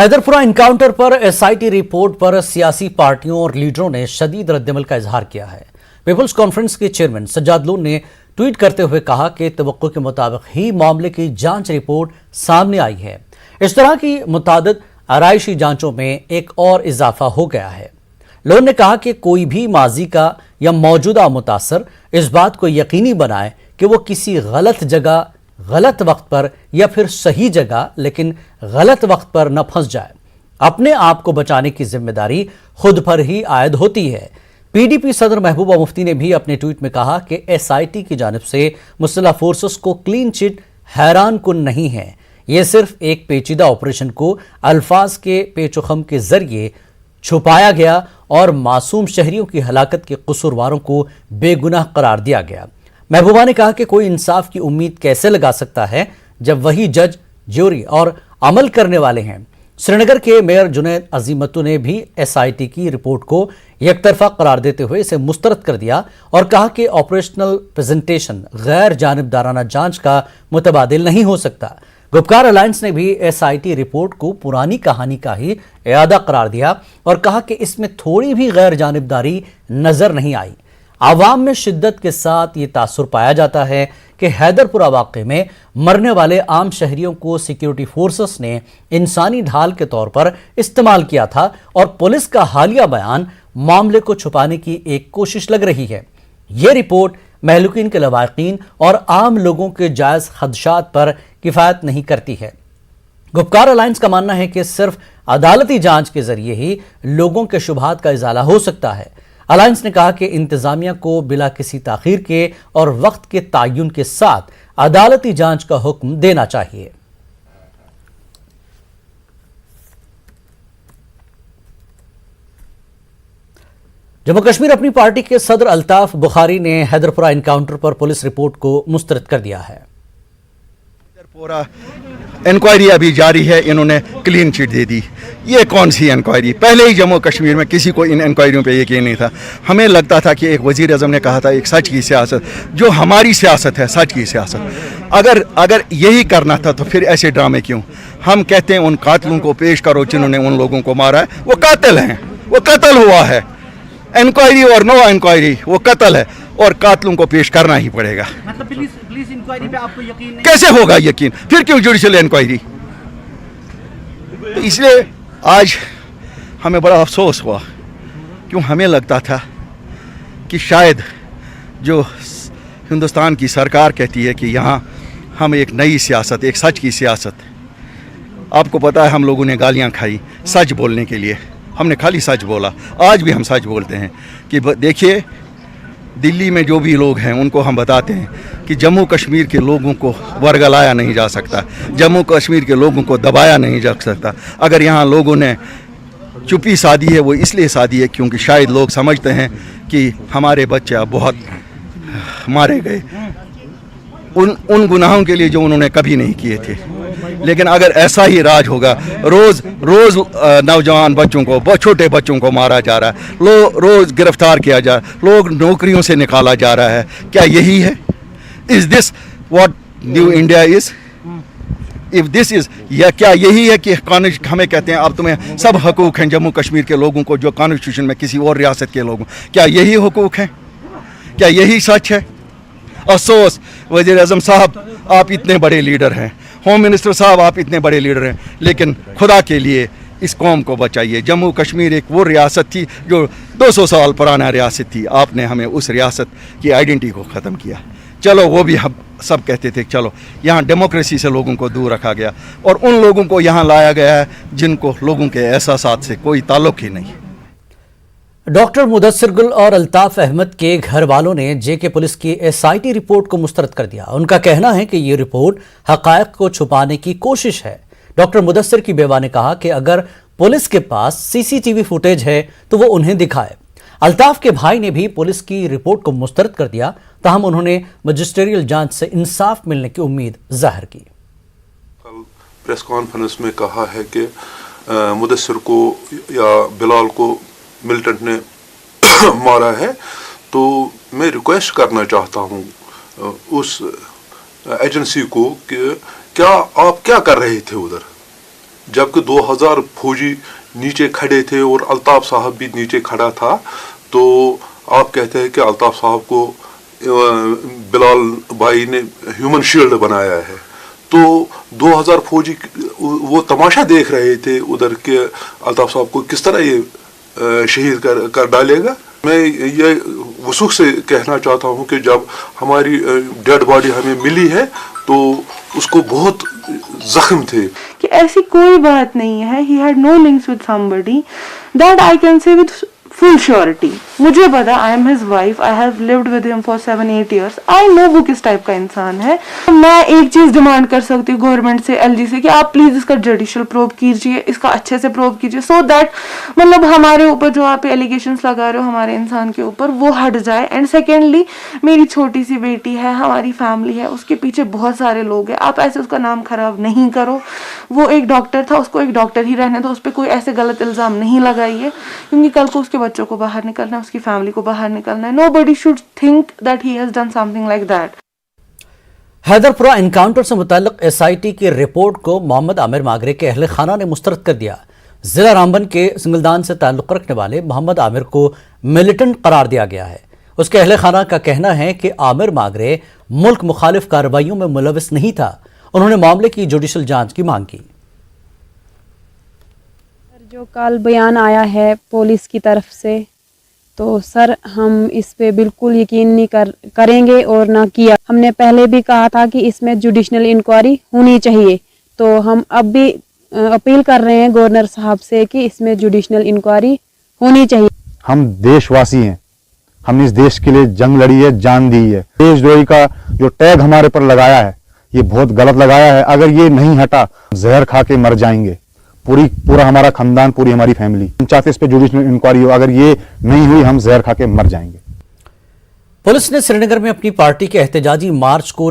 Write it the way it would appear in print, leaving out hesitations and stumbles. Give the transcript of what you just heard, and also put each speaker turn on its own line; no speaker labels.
Haiderpura encounter पर SIT report पर सियासी पार्टियों और लीडरों ने शदीद रद्दमल का इजहार किया है। पीपल्स कॉन्फ्रेंस के चेयरमैन सज्जाद लोन ने ट्वीट करते हुए कहा कि तवक्को के मुताबिक ही मामले की जांच रिपोर्ट सामने आई है। इस तरह की मुतादिद आराइशी जांचों में एक और इजाफा हो गया है। लोन ने कहा कि कोई भी माजी का या मौजूदा मुतासर इस बात को यकीनी बनाए कि वो किसी गलत जगह, गलत वक्त पर या फिर सही जगह लेकिन गलत वक्त पर न फंस जाए। अपने आप को बचाने की जिम्मेदारी खुद पर ही आयद होती है। पीडीपी सदर महबूबा मुफ्ती ने भी अपने ट्वीट में कहा कि एसआईटी की जानिब से मुसल्लह फोर्सेस को क्लीन चिट हैरान कुन नहीं है। यह सिर्फ एक पेचीदा ऑपरेशन को अल्फाज के पेचोखम के जरिए छुपाया गया और मासूम शहरियों की हलाकत के कसूरवारों को बेगुनाह करार दिया गया। महबूबा ने कहा कि कोई इंसाफ की उम्मीद कैसे लगा सकता है जब वही जज, ज्यूरी और अमल करने वाले हैं। श्रीनगर के मेयर जुनैद अजीमतु ने भी एसआईटी की रिपोर्ट को एकतरफा करार देते हुए इसे मुस्तरद कर दिया और कहा कि ऑपरेशनल प्रेजेंटेशन गैर जानिबदाराना जांच का मुतबादिल नहीं हो सकता। गुपकार अलायंस ने भी एसआईटी रिपोर्ट को पुरानी कहानी का ही इयादा करार दिया और कहा कि इसमें थोड़ी भी गैर जानिबदारी नजर नहीं आई। आवाम में शिद्दत के साथ ये तासुर पाया जाता है कि हैदरपुरा वाक़े में मरने वाले आम शहरियों को सिक्योरिटी फोर्सेस ने इंसानी ढाल के तौर पर इस्तेमाल किया था और पुलिस का हालिया बयान मामले को छुपाने की एक कोशिश लग रही है। ये रिपोर्ट महलूकीन के लवाकिन और आम लोगों के जायज़ खदशात पर किफ़ायत नहीं करती है। गुपकार अलायंस का मानना है कि सिर्फ अदालती जांच के जरिए ही लोगों के शुबहात का इजाला हो सकता है। अलायंस ने कहा कि इंतजामिया को बिला किसी ताखीर के और वक्त के तयन के साथ अदालती जांच का हुक्म देना चाहिए। जम्मू कश्मीर अपनी पार्टी के सदर अल्ताफ बुखारी ने हैदरपुरा इनकाउंटर पर पुलिस रिपोर्ट को मुस्तरद कर दिया है।
पूरा इंक्वायरी अभी जारी है, इन्होंने क्लीन चिट दे दी। ये कौन सी इंक्वायरी? पहले ही जम्मू कश्मीर में किसी को इन इंक्वायरियों पे यकीन नहीं था। हमें लगता था कि एक वजीर आज़म ने कहा था एक सच की सियासत, जो हमारी सियासत है, सच की सियासत। अगर यही करना था तो फिर ऐसे ड्रामे क्यों? हम कहते हैं उन कातिलों को पेश करो जिन्होंने उन लोगों को मारा है। वो कातिल हैं, वो कत्ल हुआ है। इंक्वायरी और नो इंक्वायरी, वो कत्ल है और कातिलों को पेश करना ही पड़ेगा।
मतलब पुलिस इंक्वायरी पे आपको यकीन नहीं?
कैसे होगा यकीन? फिर क्यों जुडिशल इंक्वायरी? तो इसलिए आज हमें बड़ा अफसोस हुआ, क्यों हमें लगता था कि शायद जो हिंदुस्तान की सरकार कहती है कि यहाँ हम एक नई सियासत, एक सच की सियासत। आपको पता है हम लोगों ने गालियाँ खाई सच बोलने के लिए, हमने खाली सच बोला। आज भी हम सच बोलते हैं कि देखिए दिल्ली में जो भी लोग हैं उनको हम बताते हैं कि जम्मू कश्मीर के लोगों को वर्गलाया नहीं जा सकता, जम्मू कश्मीर के लोगों को दबाया नहीं जा सकता। अगर यहाँ लोगों ने चुप्पी साधी है वो इसलिए साधी है क्योंकि शायद लोग समझते हैं कि हमारे बच्चे अब बहुत मारे गए उन गुनाहों के लिए जो उन्होंने कभी नहीं किए थे। लेकिन अगर ऐसा ही राज होगा, रोज़ नौजवान बच्चों को, छोटे बच्चों को मारा जा रहा है, रोज़ गिरफ्तार किया जा रहा है, लोग नौकरियों से निकाला जा रहा है, क्या यही है? Is this what new India is? If this is, या क्या यही है कि हमें कहते हैं अब तुम्हें सब हकूक़ हैं जम्मू कश्मीर के लोगों को जो कॉन्स्टिट्यूशन में किसी और रियासत के लोगों, क्या यही हकूक़ हैं? क्या यही सच है? अफसोस वज़ीर आज़म साहब, आप इतने बड़े लीडर हैं, होम मिनिस्टर साहब आप इतने बड़े लीडर हैं, लेकिन खुदा के लिए इस कौम को बचाइए। जम्मू कश्मीर एक वो रियासत थी जो 200 साल पुराना रियासत थी। आपने हमें उस रियासत की आइडेंटिटी को ख़त्म किया। चलो वो भी हम सब कहते थे चलो यहाँ डेमोक्रेसी से लोगों को दूर रखा गया और उन लोगों को यहाँ लाया गया है जिनको लोगों के एहसासात से कोई ताल्लुक ही नहीं।
डॉक्टर मुदस्सिर गुल और अल्ताफ अहमद के घर वालों ने जेके पुलिस की एसआईटी रिपोर्ट को मुस्तरद कर दिया। उनका कहना है कि ये रिपोर्ट हकायक को छुपाने की कोशिश है। डॉक्टर मुदस्सिर की बेवा ने कहा कि अगर पुलिस के पास सीसीटीवी फुटेज है तो वो उन्हें दिखाए। अल्ताफ के भाई ने भी पुलिस की रिपोर्ट को मुस्तरद कर दिया, ताहम उन्होंने मजिस्ट्रियल जांच से इंसाफ मिलने की उम्मीद जाहिर की।
कल प्रेस कॉन्फ्रेंस में कहा है कि मुदस्सिर को या बिलाल को मिलिटेंट ने मारा है, तो मैं रिक्वेस्ट करना चाहता हूँ उस एजेंसी को कि क्या आप क्या कर रहे थे उधर? जबकि 2000 फौजी नीचे खड़े थे और अल्ताफ साहब भी नीचे खड़ा था, तो आप कहते हैं कि अल्ताफ साहब को बिलाल भाई ने ह्यूमन शील्ड बनाया है। तो 2000 फौजी वो तमाशा देख रहे थे उधर के अल्ताफ साहब को किस तरह ये शहीद कर डालेगा। मैं ये वसूख से कहना चाहता हूँ कि जब हमारी डेड बॉडी हमें मिली है तो उसको बहुत जख्म थे।
कि ऐसी कोई बात नहीं है, he had no links with somebody, that I can say with full surety। मुझे पता, I am his wife, I have lived with him for 7-8 years, I know वो किस टाइप का इंसान है। मैं एक चीज डिमांड कर सकती हूँ गवर्नमेंट से, LG से, कि आप प्लीज इसका जुडिशियल प्रूव कीजिए, इसका अच्छे से प्रूव कीजिए, सो दैट मतलब हमारे ऊपर जो आप एलिगेशंस लगा रहे हो हमारे इंसान के ऊपर वो हट जाए। एंड सेकेंडली, मेरी छोटी सी बेटी है, हमारी फैमिली है, उसके पीछे बहुत सारे लोग हैं, आप ऐसे उसका नाम खराब नहीं करो। वो एक डॉक्टर था, उसको एक डॉक्टर ही रहने दो, उस पर कोई ऐसे गलत इल्जाम नहीं लगाइए, क्योंकि कल को उसके बच्चों को बाहर निकलना है, उसकी फैमिली को बाहर निकलना है। Nobody should think that he has done something like that।
Haiderpura encounter से मुताल्लिक SIT की रिपोर्ट को मोहम्मद आमिर मागरे के अहले खाना ने मुस्तरद कर दिया। जिला रामबन के सिंगलदान से ताल्लुक़ रखने वाले मोहम्मद आमिर को मिलिटेंट करार दिया गया है। उसके अहले खाना का कहना है कि आमिर मागरे मुल्क मुखालिफ कार्रवाइयों में मुलविस नहीं था। उन्होंने मामले की जुडिशल जांच की मांग की।
जो कल बयान आया है पुलिस की तरफ से, तो सर हम इस पे बिल्कुल यकीन नहीं करेंगे और ना किया। हमने पहले भी कहा था कि इसमें जुडिशनल इंक्वायरी होनी चाहिए, तो हम अब भी अपील कर रहे हैं गवर्नर साहब से कि इसमें जुडिशनल इंक्वायरी होनी चाहिए।
हम देशवासी हैं, हमने इस देश के लिए जंग लड़ी है, जान दी है। देशद्रोही का जो टैग हमारे पर लगाया है ये बहुत गलत लगाया है। अगर ये नहीं हटा, जहर खा के मर जाएंगे, पूरा हमारा खानदान, पूरी हमारी फैमिली। हम चाहते इस पे जुडिशनल इंक्वायरी हो, अगर ये नहीं हुई हम जहर खा के मर जाएंगे।
पुलिस ने श्रीनगर में अपनी पार्टी के एहतजाजी मार्च को